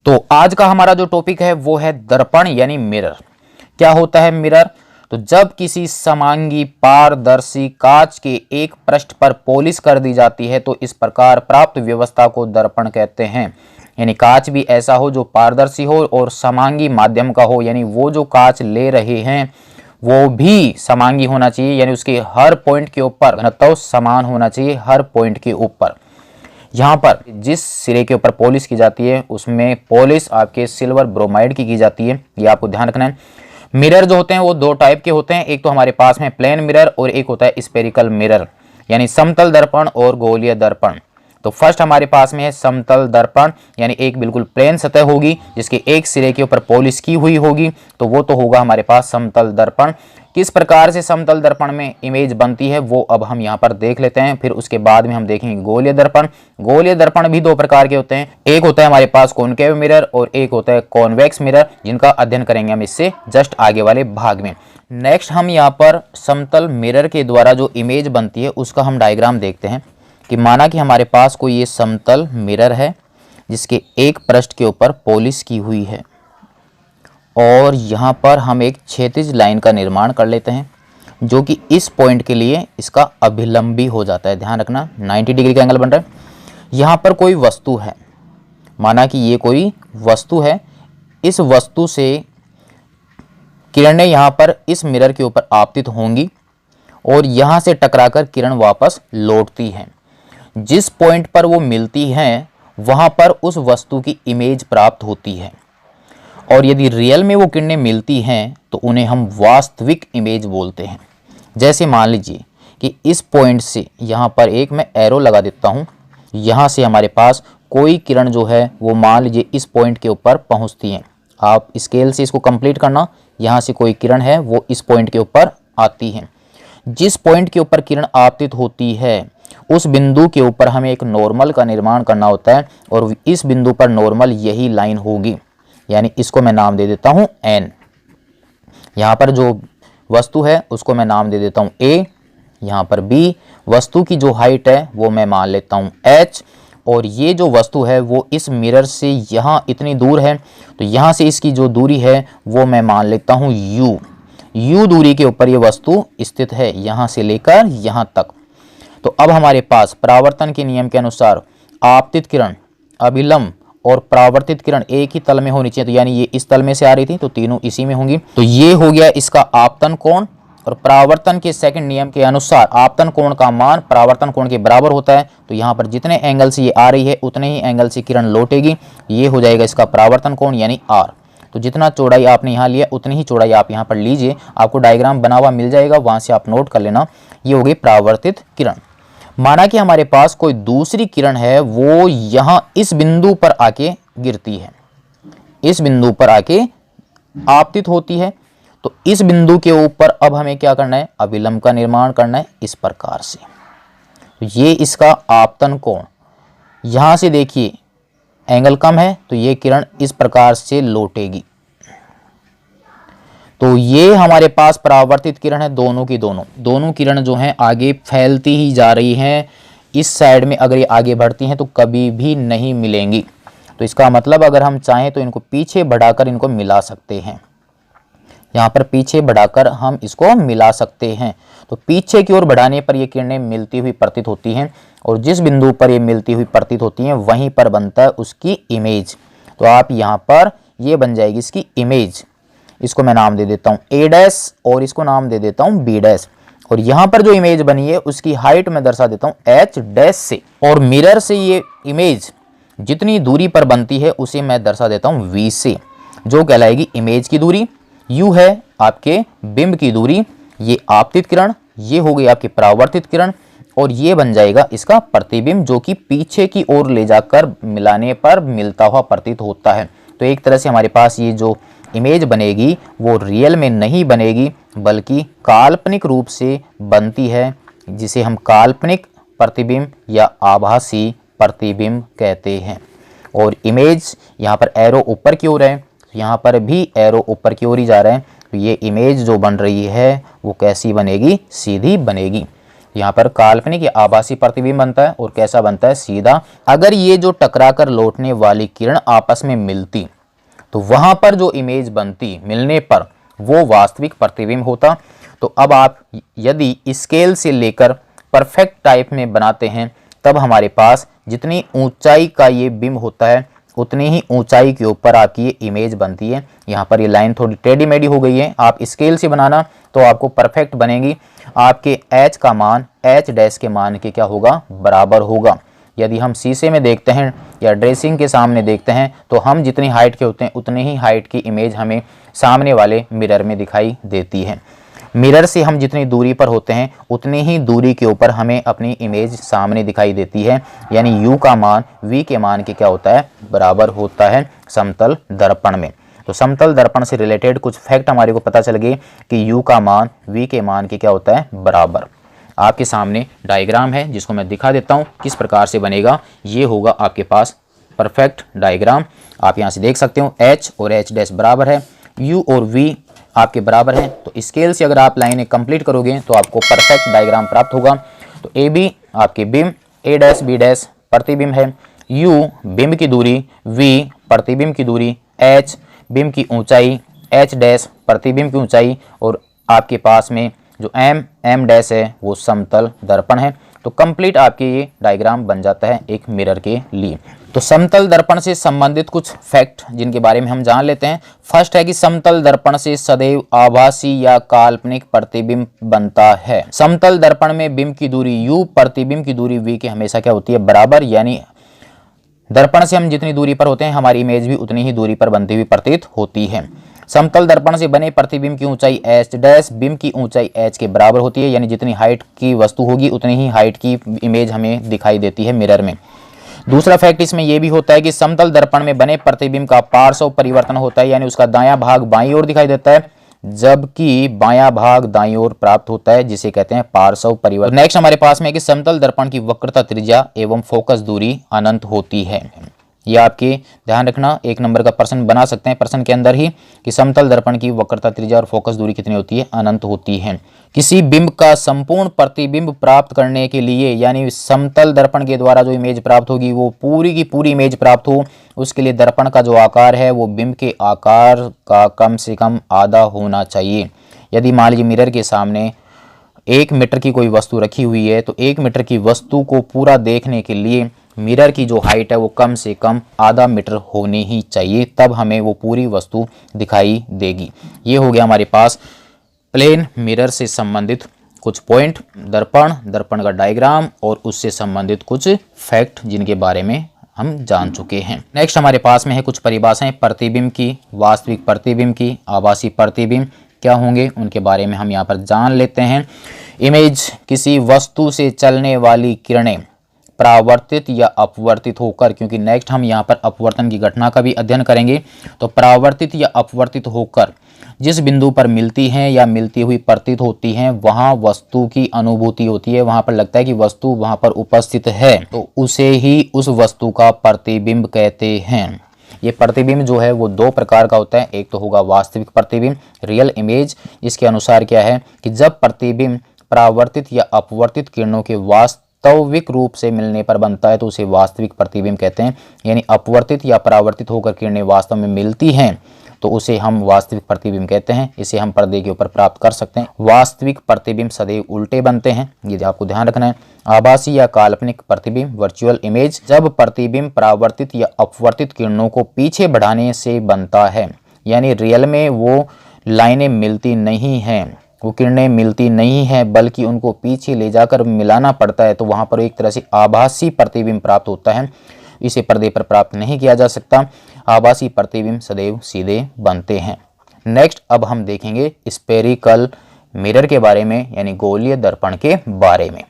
तो आज का हमारा जो टॉपिक है वो है दर्पण यानी मिरर। क्या होता है मिरर? तो जब किसी समांगी पारदर्शी कांच के एक पृष्ठ पर पॉलिश कर दी जाती है तो इस प्रकार प्राप्त व्यवस्था को दर्पण कहते हैं। यानी कांच भी ऐसा हो जो पारदर्शी हो और समांगी माध्यम का हो, यानी वो जो कांच ले रहे हैं वो भी समांगी होना चाहिए, यानी उसके हर पॉइंट के ऊपर घनत्व समान होना चाहिए हर पॉइंट के ऊपर। यहाँ पर जिस सिरे के ऊपर पॉलिश की जाती है उसमें पॉलिश आपके सिल्वर ब्रोमाइड की जाती है, ये आपको ध्यान रखना है। मिरर जो होते हैं वो दो टाइप के होते हैं, एक तो हमारे पास में प्लेन मिरर और एक होता है स्फेरिकल मिरर, यानी समतल दर्पण और गोलीय दर्पण। तो फर्स्ट हमारे पास में है समतल दर्पण, यानी एक बिल्कुल प्लेन सतह होगी जिसके एक सिरे के ऊपर पॉलिश की हुई होगी, तो वो तो होगा हमारे पास समतल दर्पण। किस प्रकार से समतल दर्पण में इमेज बनती है वो अब हम यहाँ पर देख लेते हैं, फिर उसके बाद में हम देखेंगे गोलीय दर्पण। गोलीय दर्पण भी दो प्रकार के होते हैं, एक होता है हमारे पास कॉनकेव मिरर और एक होता है कॉन्वेक्स मिरर, जिनका अध्ययन करेंगे हम इससे जस्ट आगे वाले भाग में। नेक्स्ट हम यहाँ पर समतल मिरर के द्वारा जो इमेज बनती है उसका हम डायग्राम देखते हैं कि माना कि हमारे पास कोई ये समतल मिरर है जिसके एक पृष्ठ के ऊपर पॉलिश की हुई है और यहाँ पर हम एक क्षैतिज लाइन का निर्माण कर लेते हैं जो कि इस पॉइंट के लिए इसका अभिलंबी हो जाता है। ध्यान रखना 90 डिग्री का एंगल बन रहा है। यहाँ पर कोई वस्तु है, माना कि ये कोई वस्तु है, इस वस्तु से किरणें यहाँ पर इस मिरर के ऊपर आपतित होंगी और यहाँ से टकराकर किरण वापस लौटती हैं। जिस पॉइंट पर वो मिलती हैं वहाँ पर उस वस्तु की इमेज प्राप्त होती है और यदि रियल में वो किरणें मिलती हैं तो उन्हें हम वास्तविक इमेज बोलते हैं। जैसे मान लीजिए कि इस पॉइंट से यहाँ पर एक मैं एरो लगा देता हूँ, यहाँ से हमारे पास कोई किरण जो है वो मान लीजिए इस पॉइंट के ऊपर पहुँचती हैं। आप स्केल से इसको कंप्लीट करना, यहाँ से कोई किरण है वो इस पॉइंट के ऊपर आती है। जिस पॉइंट के ऊपर किरण आपतित होती है उस बिंदु के ऊपर हमें एक नॉर्मल का निर्माण करना होता है और इस बिंदु पर नॉर्मल यही लाइन होगी, यानी इसको मैं नाम दे देता हूं n। यहाँ पर जो वस्तु है उसको मैं नाम दे देता हूं a, यहाँ पर b, वस्तु की जो हाइट है वो मैं मान लेता हूं h, और ये जो वस्तु है वो इस मिरर से यहाँ इतनी दूर है तो यहाँ से इसकी जो दूरी है वो मैं मान लेता हूँ u दूरी के ऊपर ये वस्तु स्थित है यहाँ से लेकर यहाँ तक। तो अब हमारे पास परावर्तन के नियम के अनुसार आपतित किरण, अभिलंब और परावर्तित किरण एक ही तल में होनी चाहिए, तो यानी ये इस तल में से आ रही थी तो तीनों इसी में होंगी। तो ये हो गया इसका आपतन कोण, और परावर्तन के सेकंड नियम के अनुसार आपतन कोण का मान परावर्तन कोण के बराबर होता है। तो यहाँ पर जितने एंगल से ये आ रही है उतने ही एंगल से किरण लौटेगी, ये हो जाएगा इसका परावर्तन कोण यानी r। तो जितना चौड़ाई आपने यहाँ लिया उतनी ही चौड़ाई आप यहाँ पर लीजिए, आपको डायग्राम बना हुआ मिल जाएगा, वहाँ से आप नोट कर लेना। ये हो गई परावर्तित किरण। माना कि हमारे पास कोई दूसरी किरण है वो यहाँ इस बिंदु पर आके गिरती है, इस बिंदु पर आके आपतित होती है, तो इस बिंदु के ऊपर अब हमें क्या करना है, अभिलंब का निर्माण करना है इस प्रकार से। तो ये इसका आपतन कोण, यहाँ से देखिए एंगल कम है तो ये किरण इस प्रकार से लौटेगी। तो ये हमारे पास परावर्तित किरण है, दोनों की दोनों किरण जो हैं आगे फैलती ही जा रही हैं। इस साइड में अगर ये आगे बढ़ती हैं तो कभी भी नहीं मिलेंगी। तो इसका मतलब अगर हम चाहें तो इनको पीछे बढ़ाकर इनको मिला सकते हैं, यहाँ पर पीछे बढ़ाकर हम इसको मिला सकते हैं। तो पीछे की ओर बढ़ाने पर ये किरणें मिलती हुई प्रतीत होती हैं और जिस बिंदु पर ये मिलती हुई प्रतीत होती हैं वहीं पर बनता है उसकी इमेज। तो आप यहाँ पर ये बन जाएगी इसकी इमेज, इसको मैं नाम दे देता हूँ a' और इसको नाम दे देता हूँ b'। और यहाँ पर जो इमेज बनी है उसकी हाइट मैं दर्शा देता हूँ h' से, और मिरर से ये इमेज जितनी दूरी पर बनती है उसे मैं दर्शा देता हूँ v से, जो कहलाएगी इमेज की दूरी। u है आपके बिंब की दूरी, ये आपतित किरण, ये हो गई आपकी परावर्तित किरण, और ये बन जाएगा इसका प्रतिबिंब जो कि पीछे की ओर ले जाकर मिलाने पर मिलता हुआ प्रतीत होता है। तो एक तरह से हमारे पास ये जो इमेज बनेगी वो रियल में नहीं बनेगी बल्कि काल्पनिक रूप से बनती है, जिसे हम काल्पनिक प्रतिबिंब या आभासी प्रतिबिंब कहते हैं। और इमेज यहाँ पर एरो ऊपर की ओर है, यहाँ पर भी एरो ऊपर की ओर ही जा रहे हैं, तो ये इमेज जो बन रही है वो कैसी बनेगी, सीधी बनेगी। तो यहाँ पर काल्पनिक या आभासी प्रतिबिंब बनता है और कैसा बनता है, सीधा। अगर ये जो टकरा कर लौटने वाली किरण आपस में मिलती तो वहां पर जो इमेज बनती, मिलने पर वो वास्तविक प्रतिबिंब होता। तो अब आप यदि स्केल से लेकर परफेक्ट टाइप में बनाते हैं तब हमारे पास जितनी ऊंचाई का ये बिंब होता है उतनी ही ऊंचाई के ऊपर आपकी ये इमेज बनती है। यहाँ पर ये लाइन थोड़ी टेढ़ी मेढ़ी हो गई है, आप स्केल से बनाना तो आपको परफेक्ट बनेगी। आपके h का मान h डैश के मान के क्या होगा, बराबर होगा। यदि हम शीशे में देखते हैं या ड्रेसिंग के सामने देखते हैं तो हम जितनी हाइट के होते हैं उतनी ही हाइट की इमेज हमें सामने वाले मिरर में दिखाई देती है। मिरर से हम जितनी दूरी पर होते हैं उतनी ही दूरी के ऊपर हमें अपनी इमेज सामने दिखाई देती है, यानी u का मान v के मान के क्या होता है, बराबर होता है समतल दर्पण में। तो समतल दर्पण से रिलेटेड कुछ फैक्ट हमारे को पता चल गए कि u का मान v के मान के क्या होता है, बराबर। आपके सामने डायग्राम है जिसको मैं दिखा देता हूँ किस प्रकार से बनेगा। ये होगा आपके पास परफेक्ट डायग्राम, आप यहाँ से देख सकते हो h और h डैश बराबर है, u और v आपके बराबर है। तो स्केल से अगर आप लाइनें कंप्लीट करोगे तो आपको परफेक्ट डायग्राम प्राप्त होगा। तो ए बी आपके बिंब, ए डैश बी डैश प्रतिबिंब है, u बिंब की दूरी, v प्रतिबिंब की दूरी, h बिंब की ऊंचाई, h डैश प्रतिबिंब की ऊंचाई, और आपके पास में जो m डैश है वो समतल दर्पण है। तो कंप्लीट आपके ये डायग्राम बन जाता है एक मिरर के लिए। तो समतल दर्पण से संबंधित कुछ फैक्ट जिनके बारे में हम जान लेते हैं। फर्स्ट है कि समतल दर्पण से सदैव आभासी या काल्पनिक प्रतिबिंब बनता है। समतल दर्पण में बिंब की दूरी u प्रतिबिंब की दूरी v के हमेशा क्या होती है, बराबर, यानी दर्पण से हम जितनी दूरी पर होते हैं हमारी इमेज भी उतनी ही दूरी पर बनती हुई प्रतीत होती है। समतल दर्पण से बने प्रतिबिंब की ऊंचाई h डैश बिंब की ऊंचाई h के बराबर होती है, यानी जितनी हाइट की वस्तु होगी उतनी ही हाइट की इमेज हमें दिखाई देती है मिरर में। दूसरा फैक्ट इसमें यह भी होता है कि समतल दर्पण में बने प्रतिबिंब का पार्श्व परिवर्तन होता है, यानी उसका दायां भाग बाईं ओर दिखाई देता है जबकि बायां भाग दाईं ओर प्राप्त होता है, जिसे कहते हैं पार्श्व परिवर्तन। नेक्स्ट हमारे पास में है कि समतल दर्पण की वक्रता त्रिज्या एवं फोकस दूरी अनंत होती है। यह आपके ध्यान रखना, एक नंबर का प्रश्न बना सकते हैं प्रश्न के अंदर ही कि समतल दर्पण की वक्रता त्रिज्या और फोकस दूरी कितनी होती है, अनंत होती है। किसी बिंब का संपूर्ण प्रतिबिंब प्राप्त करने के लिए, यानी समतल दर्पण के द्वारा जो इमेज प्राप्त होगी वो पूरी की पूरी इमेज प्राप्त हो, उसके लिए दर्पण का जो आकार है वो बिंब के आकार का कम से कम आधा होना चाहिए। यदि मान लीजिए मिरर के सामने 1 मीटर की कोई वस्तु रखी हुई है तो 1 मीटर की वस्तु को पूरा देखने के लिए मिरर की जो हाइट है वो कम से कम आधा मीटर होनी ही चाहिए, तब हमें वो पूरी वस्तु दिखाई देगी। ये हो गया हमारे पास प्लेन मिरर से संबंधित कुछ पॉइंट, दर्पण का डायग्राम और उससे संबंधित कुछ फैक्ट जिनके बारे में हम जान चुके हैं। नेक्स्ट हमारे पास में है कुछ परिभाषाएं प्रतिबिंब की, वास्तविक प्रतिबिंब की, आभासी प्रतिबिंब क्या होंगे उनके बारे में हम यहाँ पर जान लेते हैं। इमेज किसी वस्तु से चलने वाली किरणें परावर्तित या अपवर्तित होकर, क्योंकि नेक्स्ट हम यहाँ पर अपवर्तन की घटना का भी अध्ययन करेंगे, तो परावर्तित या अपवर्तित होकर जिस बिंदु पर मिलती हैं या मिलती हुई प्रतीत होती हैं वहाँ वस्तु की अनुभूति होती है, वहाँ पर लगता है कि वस्तु वहाँ पर उपस्थित है, तो उसे ही उस वस्तु का प्रतिबिंब कहते हैं। ये प्रतिबिंब जो है वो 2 प्रकार का होता है, एक तो होगा वास्तविक प्रतिबिंब, रियल इमेज। इसके अनुसार क्या है कि जब प्रतिबिंब परावर्तित या अपवर्तित किरणों के वास्तविक रूप से मिलने पर बनता है तो उसे वास्तविक प्रतिबिंब कहते हैं, यानी अपवर्तित या परावर्तित होकर किरणें वास्तव में मिलती हैं तो उसे हम वास्तविक प्रतिबिंब कहते हैं। इसे हम पर्दे के ऊपर प्राप्त कर सकते हैं। वास्तविक प्रतिबिंब सदैव उल्टे बनते हैं, ये आपको ध्यान रखना है। आभासी या काल्पनिक प्रतिबिंब, वर्चुअल इमेज, जब प्रतिबिंब परावर्तित या अपवर्तित किरणों को पीछे बढ़ाने से बनता है, यानी रियल में वो लाइनें मिलती नहीं हैं, वो किरणें मिलती नहीं हैं बल्कि उनको पीछे ले जाकर मिलाना पड़ता है, तो वहाँ पर एक तरह से आभासी प्रतिबिंब प्राप्त होता है। इसे पर्दे पर प्राप्त नहीं किया जा सकता। आभासी प्रतिबिंब सदैव सीधे बनते हैं। नेक्स्ट अब हम देखेंगे स्फेरिकल मिरर के बारे में, यानी गोलीय दर्पण के बारे में।